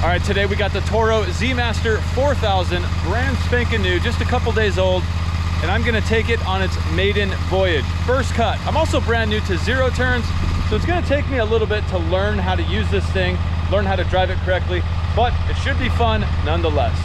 All right, today we got the Toro Z Master 4000, brand spanking new, just a couple days old, and I'm gonna take it on its maiden voyage. First cut. I'm also brand new to zero turns, so it's gonna take me a little bit to learn how to use this thing, learn how to drive it correctly, but it should be fun nonetheless.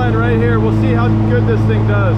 Right here, we'll see how good this thing does.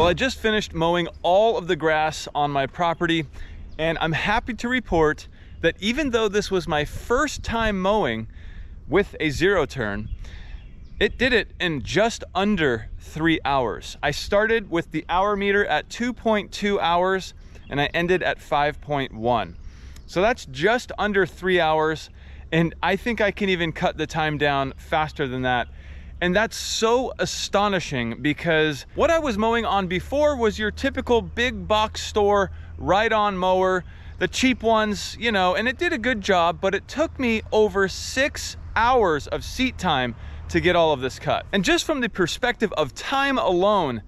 Well, I just finished mowing all of the grass on my property, and I'm happy to report that even though this was my first time mowing with a zero turn, it did it in just under 3 hours. I started with the hour meter at 2.2 hours and I ended at 5.1. So that's just under 3 hours, and I think I can even cut the time down faster than that. And that's so astonishing because what I was mowing on before was your typical big box store ride-on mower the cheap ones, you know, and it did a good job, but it took me over 6 hours of seat time to get all of this cut. And just from the perspective of time alone,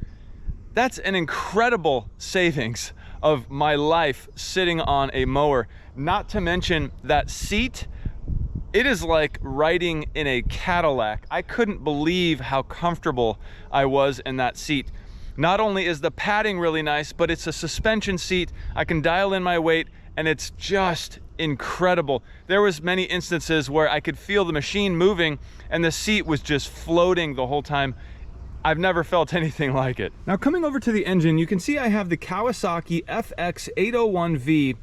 that's an incredible savings of my life sitting on a mower. Not to mention that seat, it is like riding in a Cadillac. I couldn't believe how comfortable I was in that seat. Not only is the padding really nice, but it's a suspension seat. I can dial in my weight, and it's just incredible. There was many instances where I could feel the machine moving and the seat was just floating the whole time. I've never felt anything like it. Now, coming over to the engine, you can see I have the Kawasaki FX801V,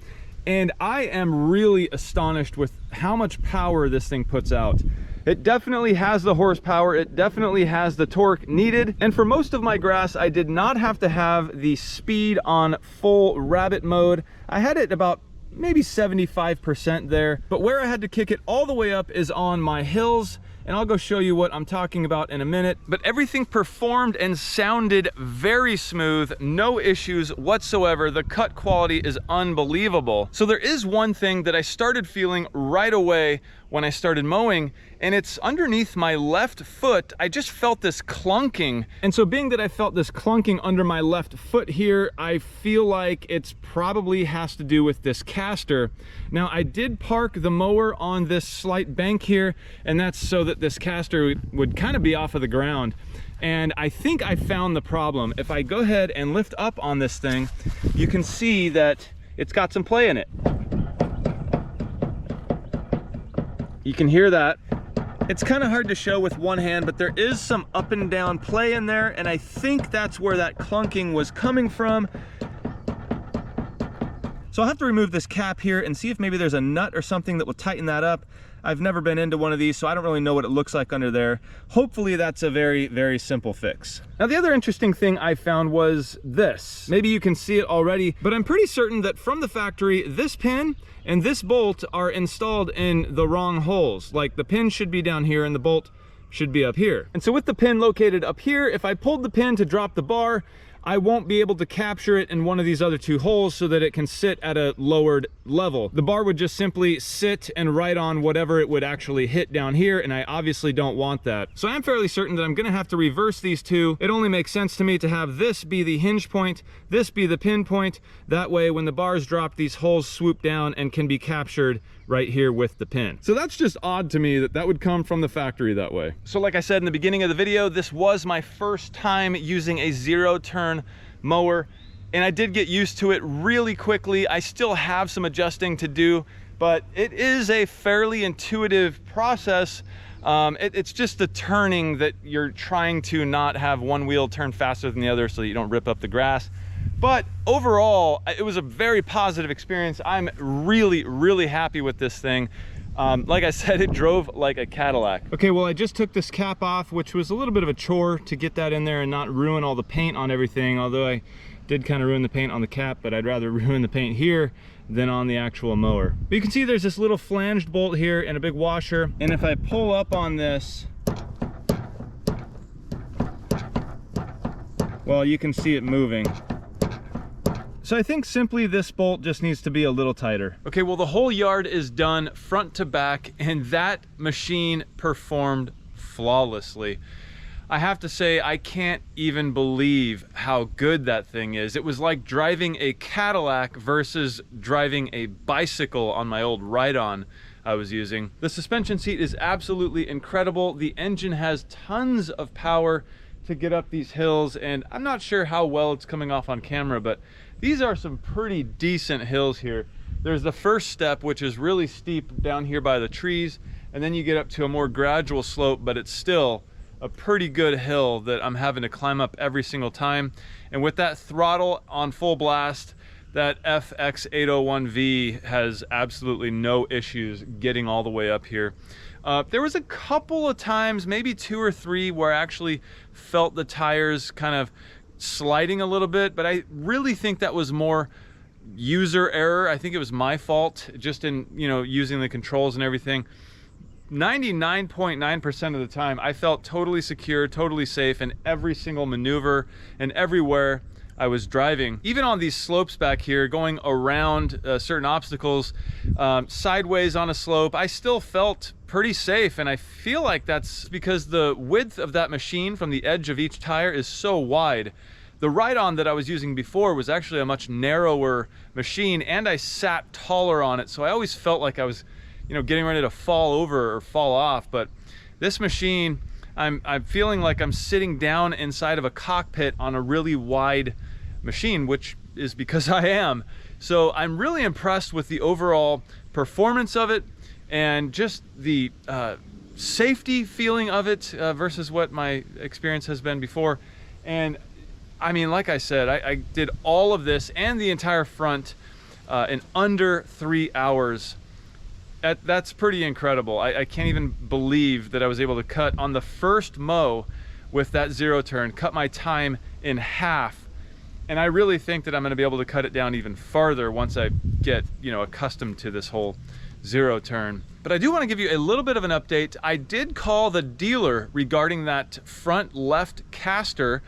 and I am really astonished with how much power this thing puts out. It definitely has the horsepower, it definitely has the torque needed, and for most of my grass, I did not have to have the speed on full rabbit mode. I had it about maybe 75% there, but where I had to kick it all the way up is on my hills, and I'll go show you what I'm talking about in a minute. But everything performed and sounded very smooth, no issues whatsoever. The cut quality is unbelievable. So there is one thing that I started feeling right away when I started mowing, and it's underneath my left foot. I just felt this clunking. And so being that I felt this clunking under my left foot here, I feel like it's probably has to do with this caster. Now, I did park the mower on this slight bank here, and that's so that this caster would kind of be off of the ground. And I think I found the problem. If I go ahead and lift up on this thing, you can see that it's got some play in it. You can hear that. It's kind of hard to show with one hand, but there is some up and down play in there, and I think that's where that clunking was coming from. So I'll have to remove this cap here and see if maybe there's a nut or something that will tighten that up. I've never been into one of these, so I don't really know what it looks like under there. Hopefully that's a very, very simple fix. Now, the other interesting thing I found was this. Maybe you can see it already, but I'm pretty certain that from the factory, this pin and this bolt are installed in the wrong holes. Like, the pin should be down here and the bolt should be up here. And so with the pin located up here, if I pulled the pin to drop the bar, I won't be able to capture it in one of these other two holes so that it can sit at a lowered level. The bar would just simply sit and ride on whatever it would actually hit down here, and I obviously don't want that. So I'm fairly certain that I'm gonna have to reverse these two. It only makes sense to me to have this be the hinge point, this be the pin point. That way, when the bars drop, these holes swoop down and can be captured right here with the pin. So that's just odd to me that that would come from the factory that way. So like I said in the beginning of the video, this was my first time using a zero-turn mower, and I did get used to it really quickly. I still have some adjusting to do, but it is a fairly intuitive process. It's just the turning that you're trying to not have one wheel turn faster than the other so that you don't rip up the grass. But overall, it was a very positive experience. I'm really, really happy with this thing. Like I said, it drove like a Cadillac. Okay, well, I just took this cap off, which was a little bit of a chore to get that in there and not ruin all the paint on everything, although I did kind of ruin the paint on the cap, but I'd rather ruin the paint here than on the actual mower. But you can see there's this little flanged bolt here and a big washer, and if I pull up on this, well, you can see it moving. So I think simply this bolt just needs to be a little tighter. Okay, well, the whole yard is done front to back, and that machine performed flawlessly. I have to say, I can't even believe how good that thing is. It was like driving a Cadillac versus driving a bicycle on my old ride-on I was using. The suspension seat is absolutely incredible. The engine has tons of power to get up these hills, and I'm not sure how well it's coming off on camera, but these are some pretty decent hills here. There's the first step, which is really steep down here by the trees, and then you get up to a more gradual slope, but it's still a pretty good hill that I'm having to climb up every single time. And with that throttle on full blast, that FX801V has absolutely no issues getting all the way up here. There was a couple of times, maybe 2 or 3, where I actually felt the tires kind of sliding a little bit, but I really think that was more user error. I think it was my fault just in, you know, using the controls and everything. 99.9% of the time, I felt totally secure, totally safe in every single maneuver and everywhere I was driving. Even on these slopes back here, going around certain obstacles, sideways on a slope, I still felt pretty safe. And I feel like that's because the width of that machine from the edge of each tire is so wide. The ride-on that I was using before was actually a much narrower machine, and I sat taller on it, so I always felt like I was, you know, getting ready to fall over or fall off. But this machine, I'm feeling like I'm sitting down inside of a cockpit on a really wide machine, which is because I am. So I'm really impressed with the overall performance of it and just the safety feeling of it versus what my experience has been before. And I mean, like I said, I did all of this and the entire front in under 3 hours. That's pretty incredible. I can't even believe that I was able to cut on the first mow with that zero turn, cut my time in half. And I really think that I'm gonna be able to cut it down even farther once I get, you know, accustomed to this whole zero turn. But I do want to give you a little bit of an update. I did call the dealer regarding that front left caster,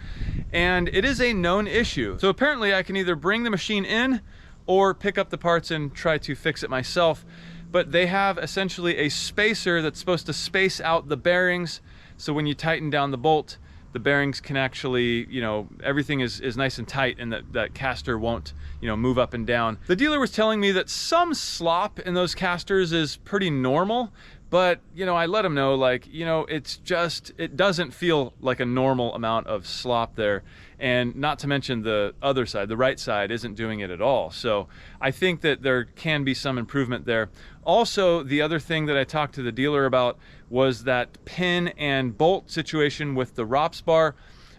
and it is a known issue. So apparently I can either bring the machine in or pick up the parts and try to fix it myself. But they have essentially a spacer that's supposed to space out the bearings, so when you tighten down the bolt, the bearings can actually, you know, everything is nice and tight, and that caster won't, you know, move up and down. The dealer was telling me that some slop in those casters is pretty normal, but, you know, I let him know, like, you know, it's just, it doesn't feel like a normal amount of slop there. And not to mention the other side, the right side, isn't doing it at all. So I think that there can be some improvement there. Also, the other thing that I talked to the dealer about was that pin and bolt situation with the ROPS bar.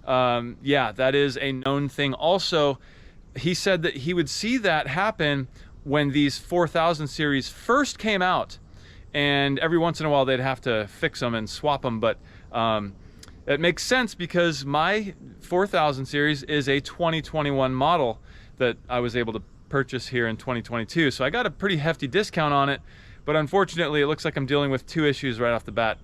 Yeah, that is a known thing. Also, he said that he would see that happen when these 4000 series first came out, and every once in a while they'd have to fix them and swap them. But it makes sense because my 4000 series is a 2021 model that I was able to purchase here in 2022. So I got a pretty hefty discount on it, but unfortunately it looks like I'm dealing with 2 issues right off the bat.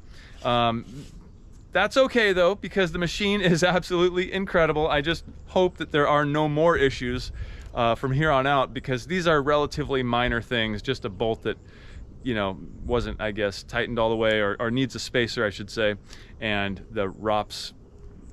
That's okay though, because the machine is absolutely incredible. I just hope that there are no more issues from here on out, because these are relatively minor things, just a bolt that, you know, wasn't, I guess, tightened all the way, or needs a spacer, I should say, and the ROPS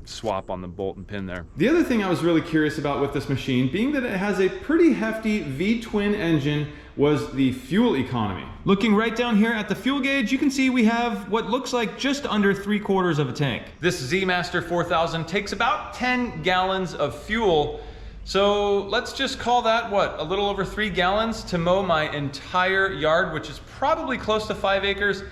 swap on the bolt and pin there. The other thing I was really curious about with this machine, being that it has a pretty hefty V-twin engine, was the fuel economy. Looking right down here at the fuel gauge, you can see we have what looks like just under 3/4 of a tank. This Z Master 4000 takes about 10 gallons of fuel. So let's just call that, what, a little over 3 gallons to mow my entire yard, which is probably close to 5 acres.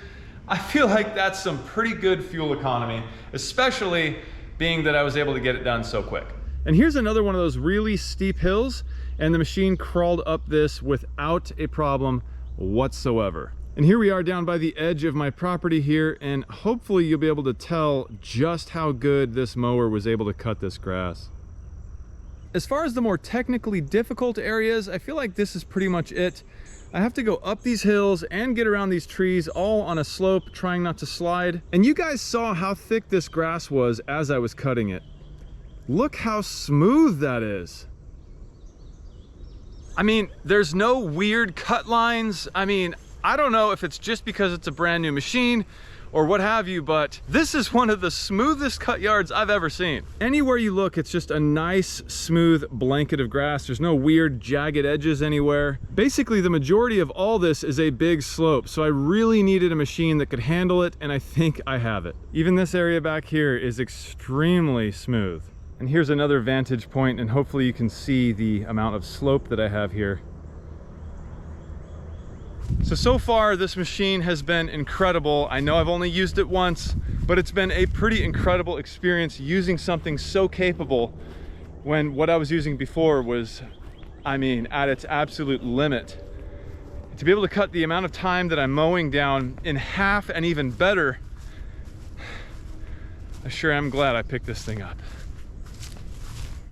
I feel like that's some pretty good fuel economy, especially being that I was able to get it done so quick. And here's another one of those really steep hills, and the machine crawled up this without a problem whatsoever. And here we are down by the edge of my property here, and hopefully you'll be able to tell just how good this mower was able to cut this grass. As far as the more technically difficult areas, I feel like this is pretty much it. I have to go up these hills and get around these trees all on a slope, trying not to slide. And you guys saw how thick this grass was as I was cutting it. Look how smooth that is. I mean, there's no weird cut lines. I mean, I don't know if it's just because it's a brand new machine or what have you, but this is one of the smoothest cut yards I've ever seen. Anywhere you look, it's just a nice, smooth blanket of grass. There's no weird, jagged edges anywhere. Basically, the majority of all this is a big slope, so I really needed a machine that could handle it, and I think I have it. Even this area back here is extremely smooth. And here's another vantage point, and hopefully you can see the amount of slope that I have here. So far this machine has been incredible. I know I've only used it once, but it's been a pretty incredible experience using something so capable when what I was using before was, I mean, at its absolute limit. To be able to cut the amount of time that I'm mowing down in half and even better, I sure am glad I picked this thing up.